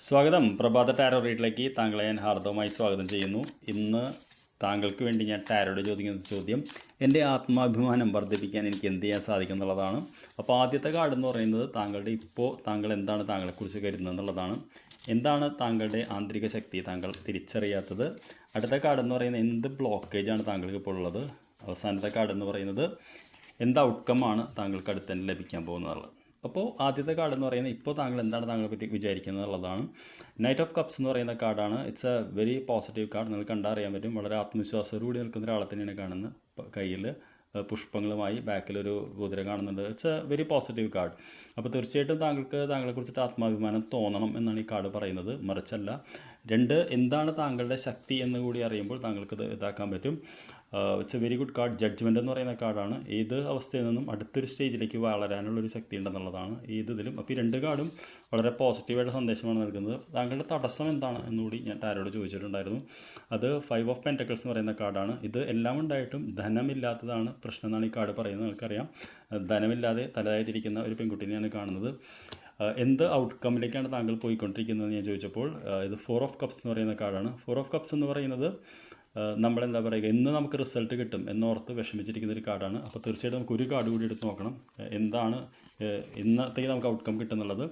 സ്വാഗതം. പ്രഭാത ടാരോ റീഡിലേക്ക് താങ്കളെ ഞാൻ ഹാർദവമായി സ്വാഗതം ചെയ്യുന്നു. ഇന്ന് താങ്കൾക്ക് വേണ്ടി ഞാൻ ടാരോയോട് ചോദിക്കുന്ന ചോദ്യം, എൻ്റെ ആത്മാഭിമാനം വർദ്ധിപ്പിക്കാൻ എനിക്ക് എന്ത് ചെയ്യാൻ സാധിക്കും എന്നുള്ളതാണ്. അപ്പോൾ ആദ്യത്തെ കാർഡ് എന്ന് പറയുന്നത് താങ്കൾ എന്താണ് താങ്കളെക്കുറിച്ച് കരുതുന്നത് എന്നുള്ളതാണ്. എന്താണ് താങ്കളുടെ ആന്തരിക ശക്തി താങ്കൾ തിരിച്ചറിയാത്തത്? അടുത്ത കാർഡ് എന്ന് പറയുന്നത് എന്ത് ബ്ലോക്കേജാണ് താങ്കൾക്ക് ഇപ്പോൾ ഉള്ളത്? അവസാനത്തെ കാർഡ് എന്ന് പറയുന്നത് എന്ത് ഔട്ട്കമാണ് താങ്കൾക്ക് അടുത്ത് തന്നെ ലഭിക്കാൻ പോകുന്നത്? അപ്പോൾ ആദ്യത്തെ കാർഡ് എന്ന് പറയുന്നത് ഇപ്പോൾ താങ്കൾ എന്താണ് താങ്കളെ പറ്റി വിചാരിക്കുന്നത് എന്നുള്ളതാണ്. നൈറ്റ് ഓഫ് കപ്സ് എന്ന് പറയുന്ന കാർഡാണ്. It's A very positive card. നിങ്ങൾക്ക് കണ്ടറിയാൻ പറ്റും. വളരെ ആത്മവിശ്വാസത്തോടുകൂടി നിൽക്കുന്ന ഒരാളെ തന്നെയാണ് കാണുന്നത്. കയ്യിൽ പുഷ്പങ്ങളുമായി ബാക്കിലൊരു കുതിര കാണുന്നുണ്ട്. It's A very positive card. അപ്പോൾ തീർച്ചയായിട്ടും താങ്കളെക്കുറിച്ചിട്ട് ആത്മാഭിമാനം തോന്നണം എന്നാണ് ഈ കാർഡ് പറയുന്നത്, മറിച്ചല്ല. എന്താണ് താങ്കളുടെ ശക്തി എന്ന് കൂടി അറിയുമ്പോൾ താങ്കൾക്കത് ഇതാക്കാൻ പറ്റും. It's A very good card. Judgement എന്ന് പറയുന്ന കാർഡാണ്. ഏത് അവസ്ഥയിൽ നിന്നും അടുത്തൊരു സ്റ്റേജിലേക്ക് വളരാനുള്ളൊരു ശക്തി ഉണ്ടെന്നുള്ളതാണ് ഇതിലും. അപ്പോൾ ഈ രണ്ട് കാർഡും വളരെ പോസിറ്റീവായിട്ട് സന്ദേശമാണ് നൽകുന്നത്. താങ്കളുടെ തടസ്സം എന്താണ് എന്നുകൂടി ഞാൻ ടാരോട് ചോദിച്ചിട്ടുണ്ടായിരുന്നു. അത് 5 ഓഫ് പെൻറ്റക്കിൾസ് എന്ന് പറയുന്ന കാർഡാണ്. ഇത് എല്ലാം ഉണ്ടായിട്ടും ധനമില്ലാത്തതാണ് പ്രശ്നം എന്നാണ് ഈ കാർഡ് പറയുന്നത്. നിങ്ങൾക്കറിയാം, ധനമില്ലാതെ തലയായിട്ടിരിക്കുന്ന ഒരു പെൺകുട്ടിനെയാണ് കാണുന്നത്. എന്ത് ഔട്ട്കമ്മിലേക്കാണ് താങ്കൾ പോയിക്കൊണ്ടിരിക്കുന്നത് ഞാൻ ചോദിച്ചപ്പോൾ ഇത് 4 ഓഫ് കപ്സ് എന്ന് പറയുന്ന കാർഡാണ്. 4 ഓഫ് കപ്സ് എന്ന് പറയുന്നത് നമ്മളെന്താ പറയുക, ഇന്ന് നമുക്ക് റിസൾട്ട് കിട്ടും എന്നോർത്ത് വിഷമിച്ചിരിക്കുന്ന ഒരു കാർഡാണ്. അപ്പോൾ തീർച്ചയായിട്ടും നമുക്ക് ഒരു കാർഡ് കൂടി എടുത്ത് നോക്കണം, എന്താണ് ഇന്നത്തേക്ക് നമുക്ക് ഔട്ട്കം കിട്ടുന്നുള്ളത്.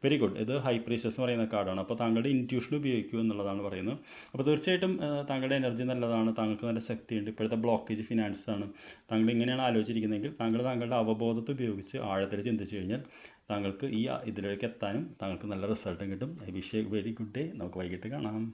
Very good. ഇത് ഹൈ പ്രീഷ്യസ് എന്ന് പറയുന്ന കാർഡാണ്. അപ്പോൾ താങ്കളുടെ ഇൻറ്റ്യൂഷൻ ഉപയോഗിക്കൂ എന്നുള്ളതാണ് പറയുന്നത്. അപ്പോൾ തീർച്ചയായിട്ടും താങ്കളുടെ എനർജി നല്ലതാണ്, താങ്കൾക്ക് നല്ല ശക്തിയുണ്ട്. ഇപ്പോഴത്തെ ബ്ലോക്കേജ് ഫിനാൻസ് ആണ്. താങ്കൾ ഇങ്ങനെയാണ് ആലോചിച്ചിരിക്കുന്നതെങ്കിൽ താങ്കളുടെ അവബോധത്തെ ഉപയോഗിച്ച് ആഴത്തിൽ ചിന്തിച്ച് കഴിഞ്ഞാൽ താങ്കൾക്ക് ഇതിലേക്ക് എത്താനും താങ്കൾക്ക് നല്ല റിസൾട്ടും കിട്ടും. I wish A very good day. നമുക്ക് വൈകിട്ട് കാണാം.